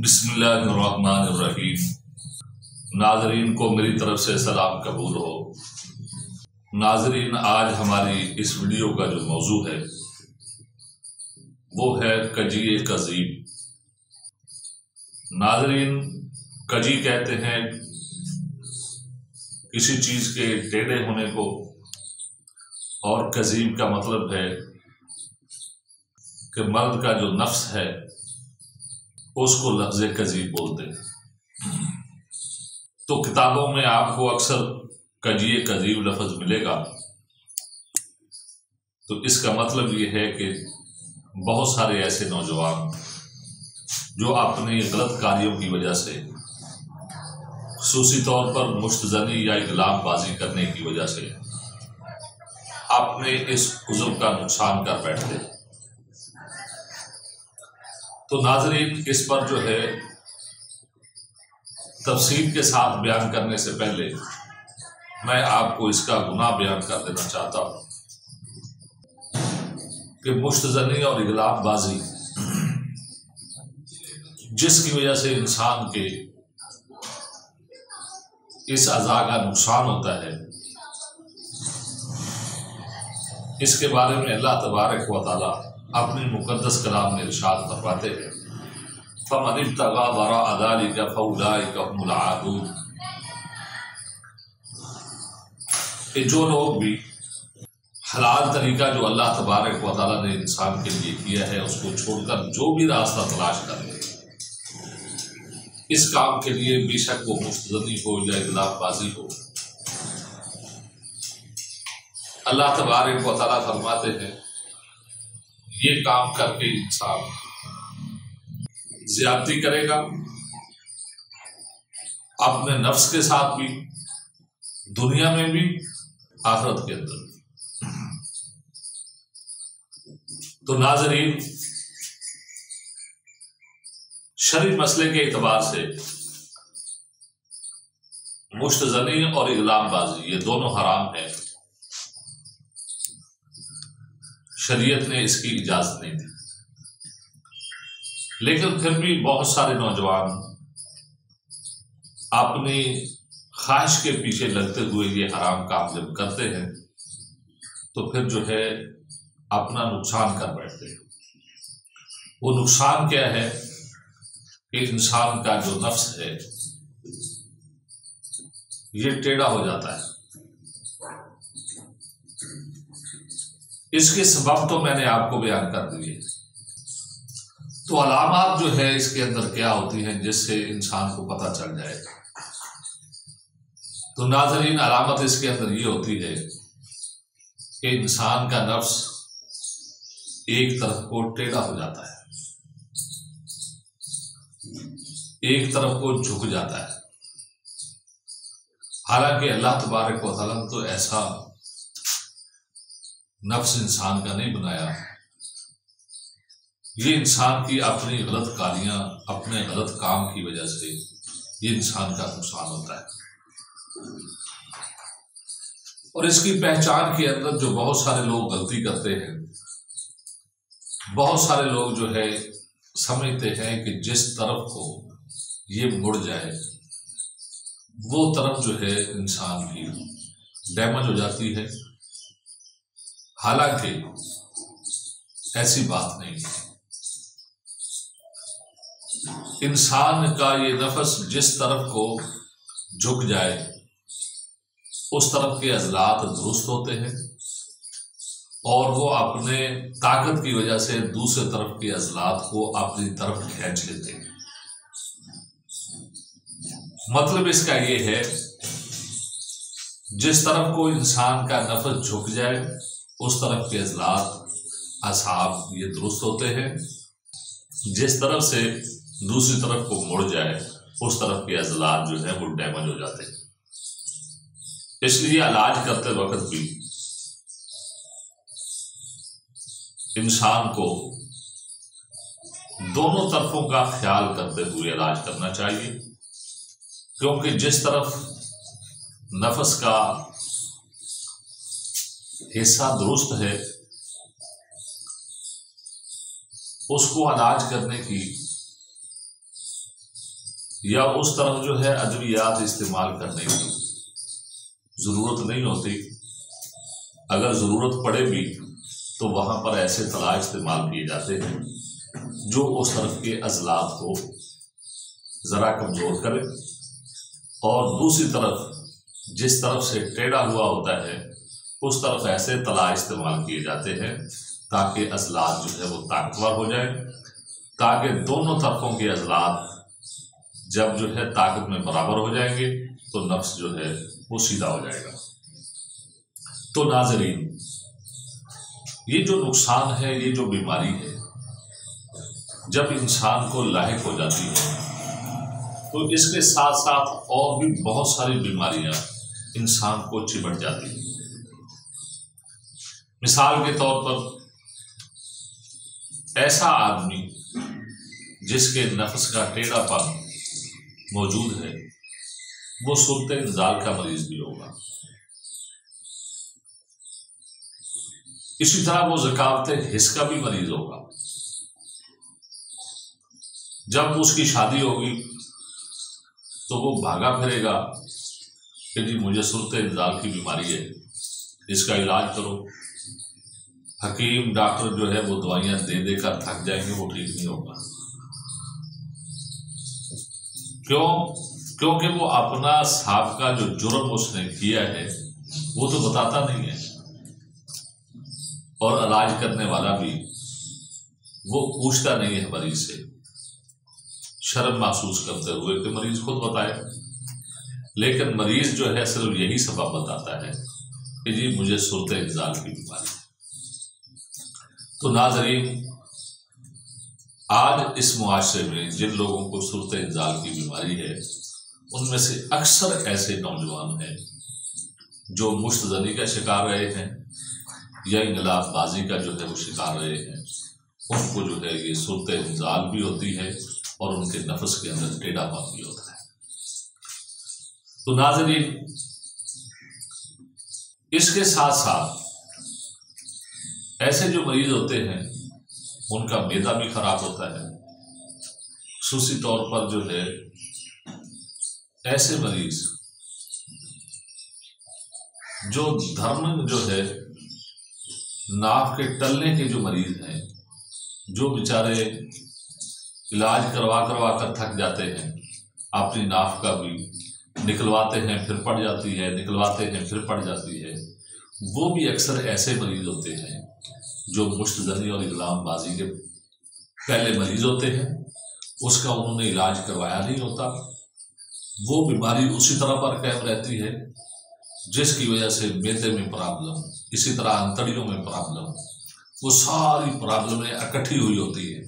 बिस्मिल्लाहिर्रहमानिर्रहीम। नाजरीन को मेरी तरफ से सलाम कबूल हो। नाजरीन, आज हमारी इस वीडियो का जो मौजू है वो है कजी कज़ीब। नाजरीन, कजी कहते हैं किसी चीज के टेढ़े होने को, और कज़ीब का मतलब है कि मर्द का जो नफ्स है उसको लफ्ज़ कज़ीब बोलते हैं। तो किताबों में आपको अक्सर कजी कज़ीब लफ्ज़ मिलेगा। तो इसका मतलब ये है कि बहुत सारे ऐसे नौजवान जो अपने गलत कार्यों की वजह से, खुसूसी तौर पर मुश्तज़नी या इग़लामबाज़ी करने की वजह से अपने इस उज़्व का नुकसान कर बैठते हैं। तो नाज़रीन, इस पर जो है तफसील के साथ बयान करने से पहले मैं आपको इसका गुनाह बयान कर देना चाहता हूँ कि मुश्तज़नी और इग़लामबाज़ी जिसकी वजह से इंसान के इस अज़ा का नुकसान होता है, इसके बारे में अल्लाह तबारक व तआला अपने मुक़द्दस कलाम में इरशाद फरमाते हैं, फ़मन इब्तग़ा वराअ ज़ालिका फ़उलाइका हुमुल आदून। कि जो लोग भी हलाल तरीका जो अल्लाह तबारक व तआला ने इंसान के लिए किया है उसको छोड़कर जो भी रास्ता तलाश कर ले, इस काम के लिए बेशक वो मुश्तज़नी हो या इग़लामबाज़ी हो, अल्लाह तबारक व तआला फरमाते हैं ये काम करके इंसान ज़्यादती करेगा अपने नफ्स के साथ भी, दुनिया में भी, आखिरत के अंदर। तो नाज़रीन, शरई मसले के एतबार से मुश्तज़नी और इग़लामबाज़ी ये दोनों हराम है। शरीयत ने इसकी इजाजत नहीं दी, लेकिन फिर भी बहुत सारे नौजवान अपनी ख्वाहिश के पीछे लगते हुए ये हराम काम जब करते हैं तो फिर जो है अपना नुकसान कर बैठते हैं। वो नुकसान क्या है कि इंसान का जो नफ्स है ये टेढ़ा हो जाता है। इसके सबब तो मैंने आपको बयान कर दिए। तो अलामात जो है इसके अंदर क्या होती हैं जिससे इंसान को पता चल जाए। तो नाज़रीन, अलामत इसके अंदर ये होती है कि इंसान का नफ्स एक तरफ को टेढ़ा हो जाता है, एक तरफ को झुक जाता है। हालांकि अल्लाह तबारक व तआला तो ऐसा नफ्स इंसान का नहीं बनाया, ये इंसान की अपनी गलत कार्यां, अपने गलत काम की वजह से ये इंसान का नुकसान होता है। और इसकी पहचान के अंदर जो बहुत सारे लोग गलती करते हैं, बहुत सारे लोग जो है समझते हैं कि जिस तरफ को ये मुड़ जाए वो तरफ जो है इंसान की डैमेज हो जाती है। हालांकि ऐसी बात नहीं है। इंसान का ये नफ्स जिस तरफ को झुक जाए उस तरफ के अज़लात दुरुस्त होते हैं और वो अपने ताकत की वजह से दूसरे तरफ के अज़लात को अपनी तरफ खींच लेते हैं। मतलब इसका ये है, जिस तरफ को इंसान का नफ्स झुक जाए उस तरफ के अज़लात असाब ये दुरुस्त होते हैं। जिस तरफ से दूसरी तरफ को मुड़ जाए उस तरफ के अज़लात जो है वो डैमेज हो जाते हैं। इसलिए इलाज करते वक्त भी इंसान को दोनों तरफों का ख्याल करते हुए इलाज करना चाहिए, क्योंकि जिस तरफ नफ्स का हिस्सा दुरुस्त है उसको इलाज करने की या उस तरफ जो है अद्वियात इस्तेमाल करने की ज़रूरत नहीं होती। अगर ज़रूरत पड़े भी तो वहाँ पर ऐसे तला इस्तेमाल किए जाते हैं जो उस तरफ के अज़लात को ज़रा कमज़ोर करे, और दूसरी तरफ जिस तरफ से टेढ़ा हुआ होता है उस तरफ ऐसे तला इस्तेमाल किए जाते हैं ताकि अज़लात जो है वो ताकतवर हो जाए, ताकि दोनों तरफों के अज़लात जब जो है ताकत में बराबर हो जाएंगे तो नफ्स जो है वो सीधा हो जाएगा। तो नाज़रीन, ये जो नुकसान है, ये जो बीमारी है, जब इंसान को लाहिक हो जाती है तो इसके साथ साथ और भी बहुत सारी बीमारियां इंसान को चिमट जाती हैं। मिसाल के तौर पर ऐसा आदमी जिसके नफ्स का टेढ़ापन मौजूद है वो सुल्ते इंजाल का मरीज भी होगा। इसी तरह वो ज़कावत हिस्स का भी मरीज होगा। जब उसकी शादी होगी तो वो भागा फिरेगा कि जी मुझे सुल्ते इंजाल की बीमारी है, इसका इलाज करो। हकीम डॉक्टर जो है वो दवाइयां दे देकर थक जाएंगे, वो ठीक नहीं होगा। क्यों? क्योंकि वो अपना साहब का जो जुर्म उसने किया है वो तो बताता नहीं है, और इलाज करने वाला भी वो पूछता नहीं है मरीज से, शर्म महसूस करते हुए कि मरीज खुद बताए। लेकिन मरीज जो है सिर्फ यही सबब बताता है कि जी मुझे सुल्ते इंजाल की बीमारी। तो नाज़रीन, आज इस मुआशरे में जिन लोगों को सुल्ते इंजाल की बीमारी है उनमें से अक्सर ऐसे नौजवान हैं जो मुश्तजनी का शिकार रहे हैं या इंगलाबबाजी का जो है वो शिकार रहे हैं। उनको जो है ये सुल्ते इंजाल भी होती है और उनके नफ्स के अंदर टेढ़ापन भी होता है। तो नाज़रीन, इसके साथ साथ ऐसे जो मरीज होते हैं उनका मैदा भी खराब होता है। खुसूसी तौर पर जो है ऐसे मरीज जो धर्म जो है नाक के टलने के जो मरीज हैं, जो बेचारे इलाज करवा करवा कर थक जाते हैं, अपनी नाक का भी निकलवाते हैं फिर पड़ जाती है, निकलवाते हैं फिर पड़ जाती है, वो भी अक्सर ऐसे मरीज होते हैं जो मुश्तजनी और इल्ज़ामबाजी के पहले मरीज होते हैं। उसका उन्होंने इलाज करवाया नहीं होता, वो बीमारी उसी तरह पर कायम रहती है जिसकी वजह से मैदे में प्रॉब्लम, इसी तरह अंतड़ियों में प्रॉब्लम, वो सारी प्रॉब्लमें इकट्ठी हुई होती है।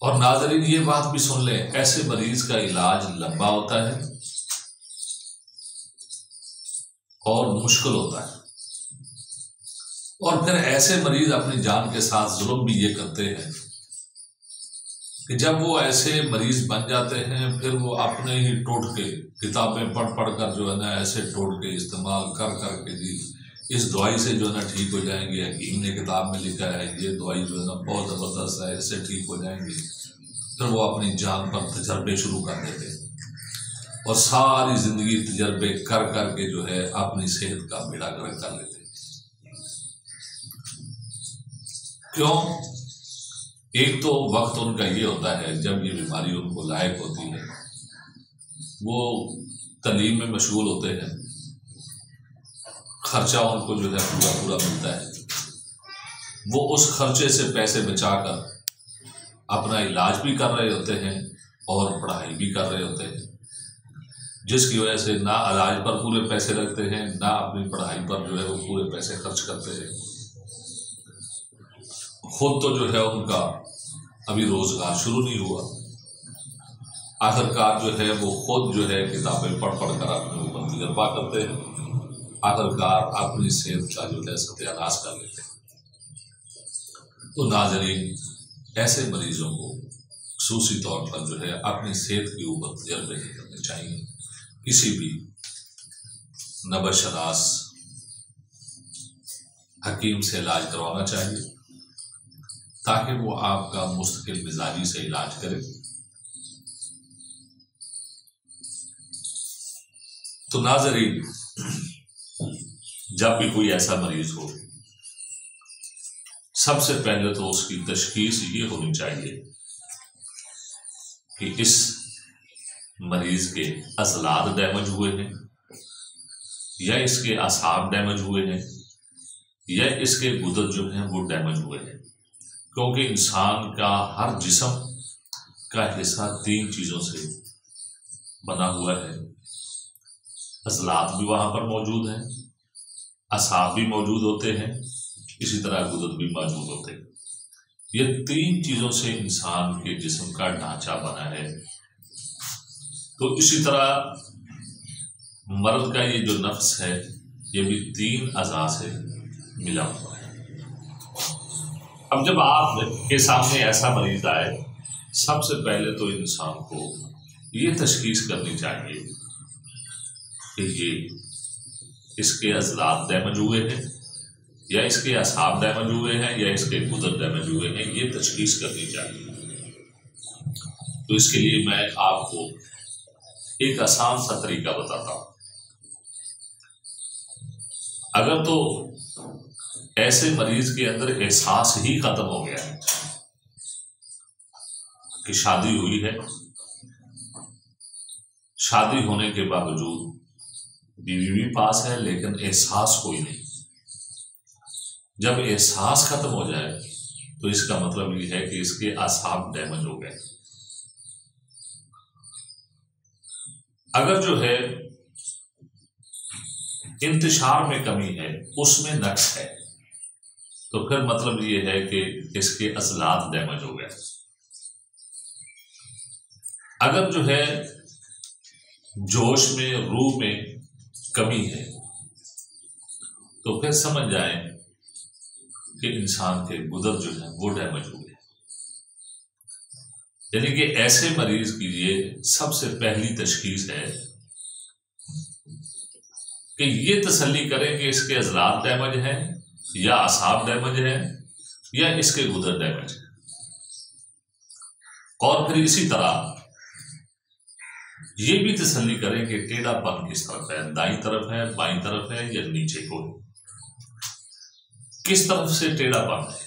और नाज़रीन, ये बात भी सुन लें, ऐसे मरीज का इलाज लंबा होता है और मुश्किल होता है। और फिर ऐसे मरीज अपनी जान के साथ जुल्म भी ये करते हैं कि जब वो ऐसे मरीज बन जाते हैं फिर वो अपने ही टोटके किताबें पढ़ पढ़ कर जो है ना ऐसे टोटके इस्तेमाल कर कर के जी इस दवाई से जो है ना ठीक हो जाएंगे, हकीम ने किताब में लिखा है ये दवाई जो है ना बहुत ज़बरदस्त है, इससे ठीक हो जाएंगे। फिर वो अपनी जान पर तजर्बे शुरू कर देते हैं और सारी ज़िंदगी तजर्बे कर कर के जो है अपनी सेहत का बेड़ा गर्क कर लेते हैं। क्यों? एक तो वक्त उनका ये होता है जब ये बीमारी उनको लायक होती है, वो तालीम में मशगूल होते हैं, खर्चा उनको जो है पूरा पूरा मिलता है, वो उस खर्चे से पैसे बचाकर अपना इलाज भी कर रहे होते हैं और पढ़ाई भी कर रहे होते हैं, जिसकी वजह से ना इलाज पर पूरे पैसे लगते हैं ना अपनी पढ़ाई पर जो है वो पूरे पैसे खर्च करते हैं। खुद तो जो है उनका अभी रोजगार शुरू नहीं हुआ, आखिरकार जो है वो खुद जो है किताबें पढ़ पढ़ कर अपने ऊपर तजर्बा करते हैं, आखिरकार अपनी सेहत का जो है सत्यानाश कर लेते हैं। तो नाज़रीन, ऐसे मरीजों को खुसूसी तौर पर जो है अपनी सेहत के ऊपर तजर्बे नहीं करने चाहिए। किसी भी नबशनास हकीम से इलाज करवाना चाहिए ताकि वो आपका मुस्तकिल मिजाजी से इलाज करे तो नाज़रीन, जब भी कोई ऐसा मरीज हो, सबसे पहले तो उसकी तशखीस ये होनी चाहिए कि इस मरीज के अज़लात डैमेज हुए हैं या इसके असाब डैमेज हुए हैं या इसके गुदर जो हैं वो डैमेज हुए हैं। क्योंकि इंसान का हर जिस्म का हिस्सा 3 चीज़ों से बना हुआ है। अज़लात भी वहाँ पर मौजूद हैं, असाब भी मौजूद होते हैं, इसी तरह गुदर भी मौजूद होते हैं। ये 3 चीज़ों से इंसान के जिस्म का ढांचा बना है। तो इसी तरह मर्द का ये जो नफ्स है ये भी 3 अज़ा से मिला हुआ है। अब जब आपके सामने ऐसा मरीज आए, सबसे पहले तो इंसान को ये तशखीस करनी चाहिए कि ये इसके अज़लात डैमेज हुए हैं या इसके असाब डैमेज हुए हैं या इसके गुदर डैमेज हुए हैं, ये तशखीस करनी चाहिए। तो इसके लिए मैं आपको एक आसान सा तरीका बताता हूँ। अगर तो ऐसे मरीज के अंदर एहसास ही खत्म हो गया है कि शादी हुई है, शादी होने के बावजूद बीवी भी पास है लेकिन एहसास कोई नहीं, जब एहसास खत्म हो जाए तो इसका मतलब ये है कि इसके असाब डैमेज हो गए। अगर जो है इंतशार में कमी है, उसमें नक्स है, तो फिर मतलब ये है कि इसके अज़लात डैमेज हो गए। अगर जो है जोश में, रूह में कमी है, तो फिर समझ जाए कि इंसान के गुदर जो है वो डैमेज हो गए। यानी कि ऐसे मरीज की ये सबसे पहली तशखीस है कि ये तसल्ली करें कि इसके अज़लात डैमेज हैं या असाब डैमेज हैं या इसके गुदर डैमेज है। और फिर इसी तरह ये भी तसल्ली करें कि टेढ़ापन किस तरफ है, दाईं तरफ है, बाईं तरफ है या नीचे को, किस तरफ से टेढ़ापन है।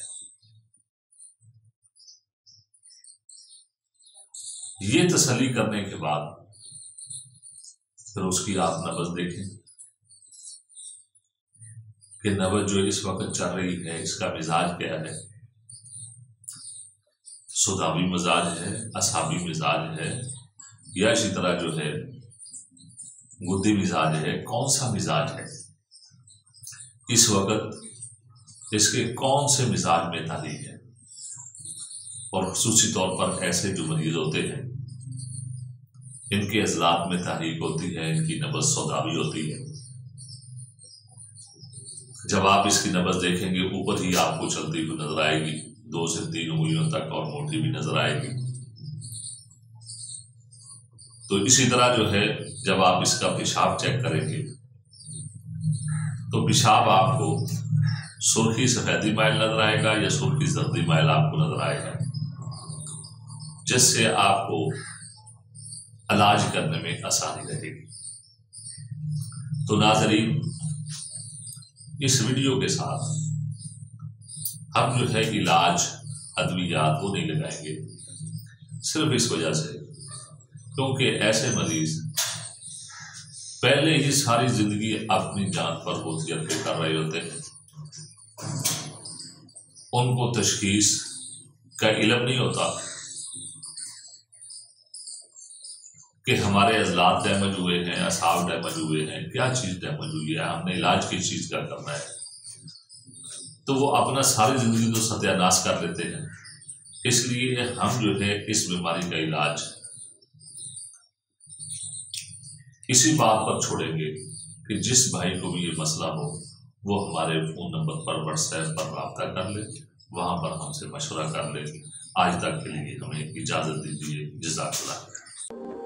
ये तसल्ली करने के बाद फिर उसकी आप नब्ज़ देखें कि नब्ज़ जो इस वक्त चल रही है इसका मिजाज क्या है। सुदावी मिजाज है, असाबी मिजाज है या इसी तरह जो है गुद्दी मिजाज है, कौन सा मिजाज है इस वक्त, इसके कौन से मिजाज में तारीख है। और खुसूसी तौर पर ऐसे जो मरीज होते हैं इनके अज़लात में तारीख होती है, इनकी नब्ज़ सौदावी होती है। जब आप इसकी नब्ज़ देखेंगे ऊपर ही आपको चलती हुई नजर आएगी, 2 से 3 उंगलियों तक, और मोटी भी नजर आएगी। तो इसी तरह जो है जब आप इसका पेशाब चेक करेंगे तो पेशाब आपको सुर्खी सफेदी माइल नजर आएगा या सुर्खी जर्दी माइल आपको नजर आएगा, जिससे आपको इलाज करने में आसानी रहेगी। तो नाज़रीन, इस वीडियो के साथ हम जो है इलाज अद्वियात वो नहीं लगाएंगे, सिर्फ इस वजह से क्योंकि ऐसे मरीज पहले ही सारी जिंदगी अपनी जान पर बोझियत पे कर रहे होते हैं, उनको तशखीस का इल्म नहीं होता कि हमारे अज़लात डैमेज हुए हैं, असाब डैमेज हुए हैं, क्या चीज़ डैमेज हुई है, हमने इलाज किस चीज़ का करना है। तो वो अपना सारी जिंदगी तो सत्यानाश कर लेते हैं। इसलिए हम जो है इस बीमारी का इलाज इसी बात पर छोड़ेंगे कि जिस भाई को भी ये मसला हो वो हमारे फ़ोन नंबर पर, व्हाट्सएप पर रब्ता कर ले, वहाँ पर हमसे मशवरा कर ले। आज तक के लिए हमें इजाज़त दीजिए। जज़ाकल्लाह।